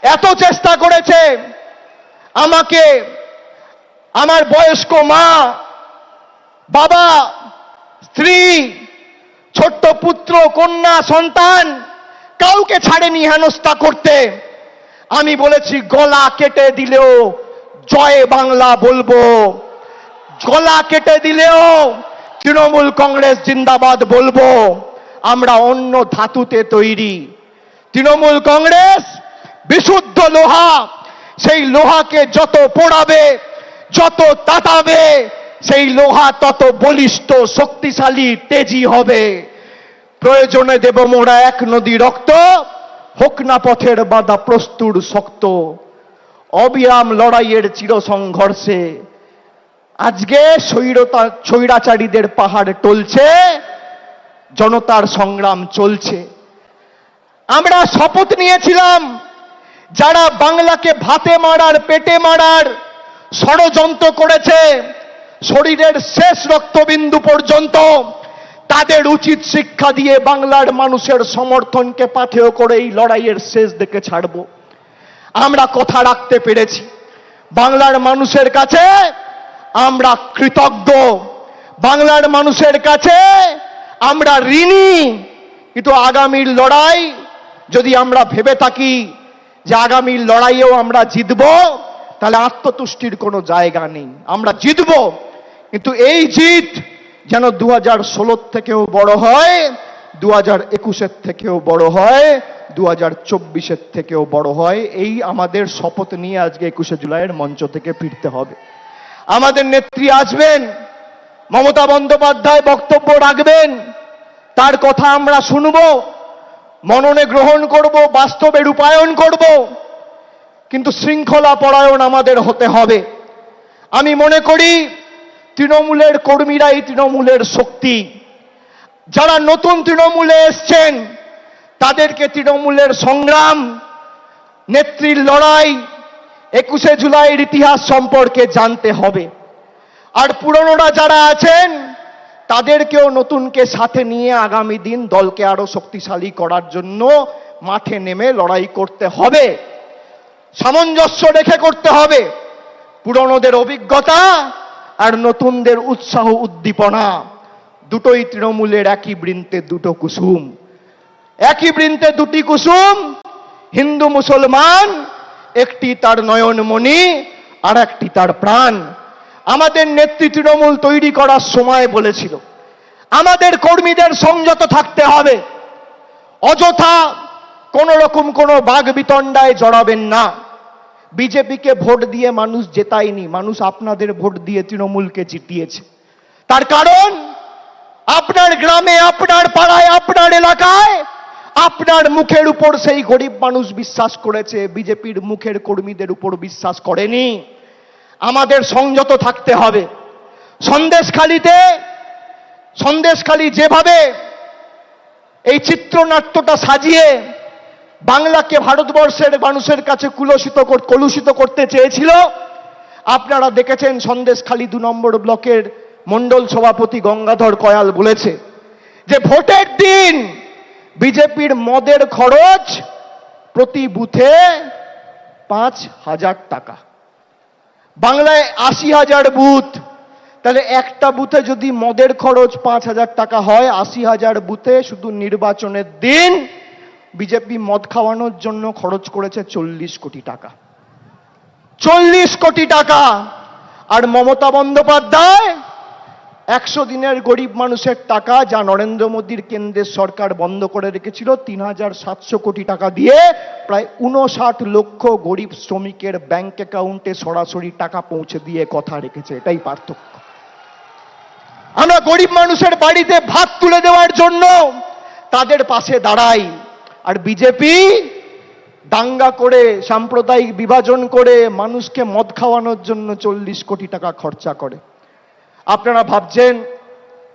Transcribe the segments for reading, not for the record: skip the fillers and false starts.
এত চেষ্টা করেছে আমাকে, আমার বয়স্ক মা, বাবা, স্ত্রী, ছোট্ট পুত্র, কন্যা, সন্তান কাউকে ছাড়েনি হেনস্থা করতে। আমি বলেছি গলা কেটে দিলেও জয় বাংলা বলবো, গলা কেটে দিলেও তৃণমূল কংগ্রেস জিন্দাবাদ বলবো। আমরা অন্য ধাতুতে তৈরি। তৃণমূল কংগ্রেস বিশুদ্ধ লোহা, সেই লোহাকে যত পোড়াবে, যত তাতাবে, সেই লোহা তত বলিষ্ঠ, শক্তিশালী, তেজি হবে। প্রয়োজনে দেব মোরা এক নদী রক্ত, হোক না পথের বাধা প্রস্তুর শক্ত। অবিরাম লড়াইয়ের চির সংঘর্ষে আজকে স্বৈরাচারীদের পাহাড় টলছে, জনতার সংগ্রাম চলছে। আমরা শপথ নিয়েছিলাম যারা বাংলাকে ভাতে মারার, পেটে মারার ষড়যন্ত্র করেছে শরীরের শেষ রক্তবিন্দু পর্যন্ত, তাদের উচিত শিক্ষা দিয়ে বাংলার মানুষের সমর্থনকে পাথেয় করে এই লড়াইয়ের শেষ দিকে ছাড়ব। আমরা কথা রাখতে পেরেছি। বাংলার মানুষের কাছে আমরা কৃতজ্ঞ, বাংলার মানুষের কাছে আমরা ঋণী। কিন্তু আগামীর লড়াই যদি আমরা ভেবে থাকি যে আগামীর লড়াইয়েও আমরা জিতব, তাহলে আত্মতুষ্টির কোনো জায়গা নেই। আমরা জিতব, কিন্তু এই জিত যেন 2016 থেকেও বড় হয়, 2021 থেকেও বড় হয়, 2024 থেকেও বড় হয়। এই আমাদের শপথ নিয়ে আজকে 21শে জুলাইয়ের মঞ্চ থেকে ফিরতে হবে। আমাদের নেত্রী আসবেন, মমতা বন্দ্যোপাধ্যায় বক্তব্য রাখবেন, তার কথা আমরা শুনব, মননে গ্রহণ করব, বাস্তবে রূপায়ণ করব। কিন্তু শৃঙ্খলা পরায়ণ আমাদের হতে হবে। আমি মনে করি তৃণমূলের কর্মীরাই তৃণমূলের শক্তি। যারা নতুন তৃণমূলে এসছেন তাদেরকে তৃণমূলের সংগ্রাম, নেত্রীর লড়াই, 21শে জুলাইয়ের ইতিহাস সম্পর্কে জানতে হবে। আর পুরনোরা যারা আছেন তাদেরকেও নতুনকে সাথে নিয়ে আগামী দিন দলকে আরো শক্তিশালী করার জন্য মাঠে নেমে লড়াই করতে হবে। সামঞ্জস্য রেখে করতে হবে। পুরনোদের অভিজ্ঞতা আর নতুনদের উৎসাহ উদ্দীপনা দুটোই তৃণমূলের একই বৃন্তে দুটো কুসুম। একই বৃন্তে দুটি কুসুম, হিন্দু মুসলমান, একটি তার নয়নমণি আর একটি তার প্রাণ। আমাদের নেত্রী তৃণমূল তৈরি করার সময় বলেছিল আমাদের কর্মীদের সংযত থাকতে হবে, অযথা কোন রকম কোনো বাগবিতণ্ডায় জড়াবেন না। বিজেপিকে ভোট দিয়ে মানুষ জেতায়নি, মানুষ আপনাদের ভোট দিয়ে তৃণমূলকে জিতিয়েছে। তার কারণ আপনার গ্রামে, আপনার পাড়ায়, আপনার এলাকায় আপনার মুখের উপর সেই গরিব মানুষ বিশ্বাস করেছে, বিজেপির মুখের কর্মীদের উপর বিশ্বাস করেনি। আমাদের সংযত থাকতে হবে। সন্দেশখালী যেভাবে এই চিত্রনাট্যটা সাজিয়ে বাংলাকে ভারতবর্ষের মানুষের কাছে কলুষিত করতে চেয়েছিল, আপনারা দেখেছেন সন্দেশখালী 2 নম্বর ব্লকের মণ্ডল সভাপতি গঙ্গাধর কয়াল বলেছে যে ভোটের দিন বিজেপির মদের খরচ প্রতি বুথে 5,000 টাকা। বাংলায় 80,000 বুথ, তাহলে একটা বুথে যদি মদের খরচ 5,000 টাকা হয়, 80,000 বুথে শুধু নির্বাচনের দিন বিজেপি মদ খাওয়ানোর জন্য খরচ করেছে 40 কোটি টাকা। 40 কোটি টাকা। আর মমতা বন্দ্যোপাধ্যায় 100 দিনের গরিব মানুষের টাকা, যা নরেন্দ্র মোদীর কেন্দ্রের সরকার বন্ধ করে রেখেছিল, 3,700 কোটি টাকা দিয়ে প্রায় 59 লক্ষ গরিব শ্রমিকের ব্যাংক অ্যাকাউন্টে সরাসরি টাকা পৌঁছে দিয়ে কথা রেখেছে। এটাই পার্থক্য। আমরা গরিব মানুষের বাড়িতে ভাত তুলে দেওয়ার জন্য তাদের পাশে দাঁড়াই, আর বিজেপি দাঙ্গা করে, সাম্প্রদায়িক বিভাজন করে মানুষকে মদ খাওয়ানোর জন্য 40 কোটি টাকা খরচা করে। আপনারা ভাবছেন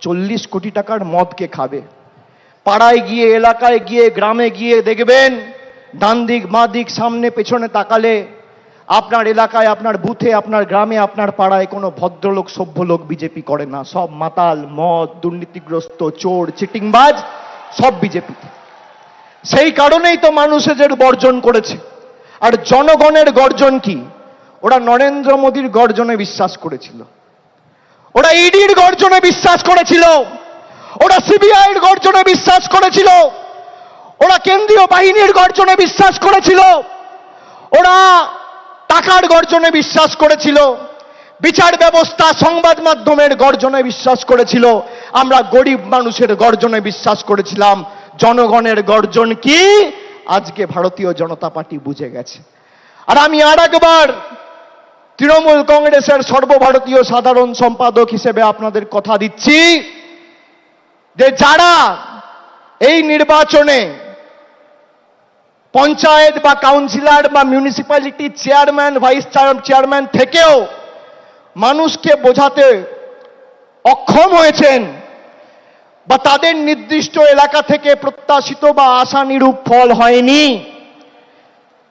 40 কোটি টাকার মদ কে খাবে? পাড়ায় গিয়ে, এলাকায় গিয়ে, গ্রামে গিয়ে দেখবেন ডান দিক, বাঁ দিক, সামনে পেছনে তাকালে আপনার এলাকায়, আপনার বুথে, আপনার গ্রামে, আপনার পাড়ায় কোনো ভদ্রলোক, সভ্য লোক বিজেপি করে না। সব মাতাল, মদ, দুর্নীতিগ্রস্ত, চোর, চিটিংবাজ, সব বিজেপিতে। সেই কারণেই তো মানুষ এদের বর্জন করেছে। আর জনগণের গর্জন কি? ওরা নরেন্দ্র মোদীর গর্জনে বিশ্বাস করেছিল, ওরা ইডির গর্জনে বিশ্বাস করেছিল, ওরা সিবিআইয়ের গর্জনে বিশ্বাস করেছিল, ওরা কেন্দ্রীয় বাহিনীর গর্জনে বিশ্বাস করেছিল, ওরা টাকার গর্জনে বিশ্বাস করেছিল, বিচার ব্যবস্থা সংবাদ মাধ্যমের গর্জনে বিশ্বাস করেছিল। আমরা গরিব মানুষের গর্জনে বিশ্বাস করেছিলাম। জনগণের গর্জন কি আজকে ভারতীয় জনতা পার্টি বুঝে গেছে। আর আমি আর একবার তৃণমূল কংগ্রেসের সর্বভারতীয় সাধারণ সম্পাদক হিসেবে আপনাদের কথা দিচ্ছি যে যারা এই নির্বাচনে পঞ্চায়েত বা কাউন্সিলর বা মিউনিসিপ্যালিটি চেয়ারম্যান ভাইস চেয়ারম্যান থেকেও মানুষকে বোঝাতে অক্ষম হয়েছেন বা তাদের নির্দিষ্ট এলাকা থেকে প্রত্যাশিত বা আশানুরূপ ফল হয়নি,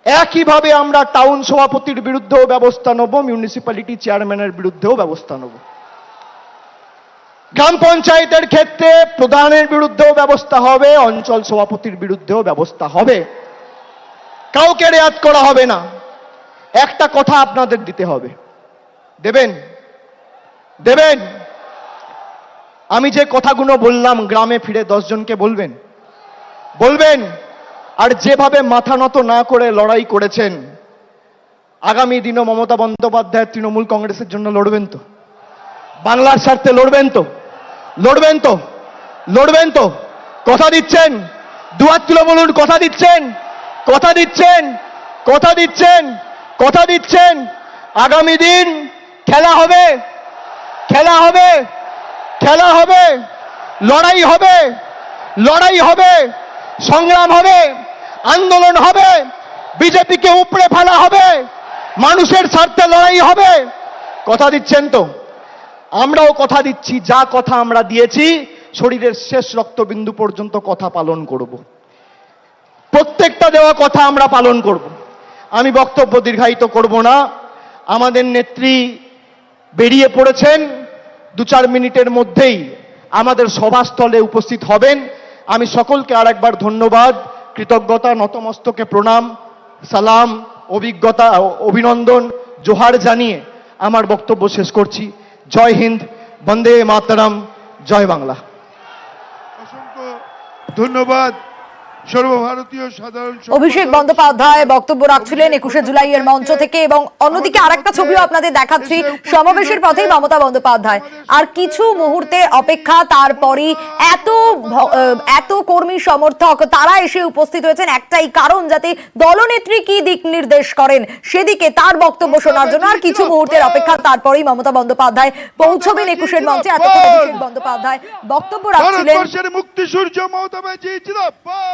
একইভাবে আমরা টাউন সভাপতির বিরুদ্ধেও ব্যবস্থা নেব, মিউনিসিপ্যালিটি চেয়ারম্যানের বিরুদ্ধেও ব্যবস্থা নেব। গ্রাম পঞ্চায়েতের ক্ষেত্রে প্রধানের বিরুদ্ধেও ব্যবস্থা হবে, অঞ্চল সভাপতির বিরুদ্ধেও ব্যবস্থা হবে। কাউকে রেয়াত করা হবে না। একটা কথা আপনাদের দিতে হবে, দেবেন দেবেন আমি যে কথাগুলো বললাম গ্রামে ফিরে 10 জনকে বলবেন বলবেন আর যেভাবে মাথা নত না করে লড়াই করেছেন, আগামী দিনও মমতা বন্দ্যোপাধ্যায় তৃণমূল কংগ্রেসের জন্য লড়বেন তো? বাংলার স্বার্থে লড়বেন তো? লড়বেন তো? লড়বেন তো? কথা দিচ্ছেন? দুহাত তুলে বলুন কথা দিচ্ছেন? কথা দিচ্ছেন? কথা দিচ্ছেন? কথা দিচ্ছেন? আগামী দিন খেলা হবে, খেলা হবে, খেলা হবে, লড়াই হবে, লড়াই হবে, সংগ্রাম হবে, আন্দোলন হবে, বিজেপিকে উপড়ে ফেলা হবে, মানুষের স্বার্থে লড়াই হবে। কথা দিচ্ছেন তো? আমরাও কথা দিচ্ছি, যা কথা আমরা দিয়েছি শরীরের শেষ রক্তবিন্দু পর্যন্ত কথা পালন করব। প্রত্যেকটা দেওয়া কথা আমরা পালন করব। আমি বক্তব্য দীর্ঘায়িত করব না। আমাদের নেত্রী বেরিয়ে পড়েছেন, 2-4 মিনিটের মধ্যেই আমাদের সভাস্থলে উপস্থিত হবেন। আমি সকলকে আরেকবার ধন্যবাদ, কৃতজ্ঞতা, নতমস্তকে প্রণাম, সালাম, অভিজ্ঞতা, অভিনন্দন, জোহার জানিয়ে আমার বক্তব্য শেষ করছি। জয় হিন্দ, বন্দে মাতরম, জয় বাংলা। অসংখ্য ধন্যবাদ। সর্বভারতীয় সাধারণ অভিষেক বন্দ্যোপাধ্যায় বক্তব্য রাখছিলেন 21শে জুলাইয়ের মঞ্চ থেকে, এবং অন্যদিকে আরেকটা ছবিও আপনাদের দেখাচ্ছি, সমাবেশের পথেই মমতা বন্দ্যোপাধ্যায়। আর কিছু মুহূর্তে অপেক্ষা, তারপরই এত কর্মী সমর্থক তারা এসে উপস্থিত হয়েছেন একটাই কারণ, যাতে দলনেত্রী কি দিক নির্দেশ করেন সেদিকে তার বক্তব্য শোনার জন্য। আর কিছু মুহূর্তের অপেক্ষা, তারপরেই মমতা বন্দ্যোপাধ্যায় পৌঁছবেন 21শে মঞ্চে। এতক্ষণ অভিষেক বন্দ্যোপাধ্যায় বক্তব্য রাখছিলেন। মুক্তি সূর্য মমতা ব্যানার্জি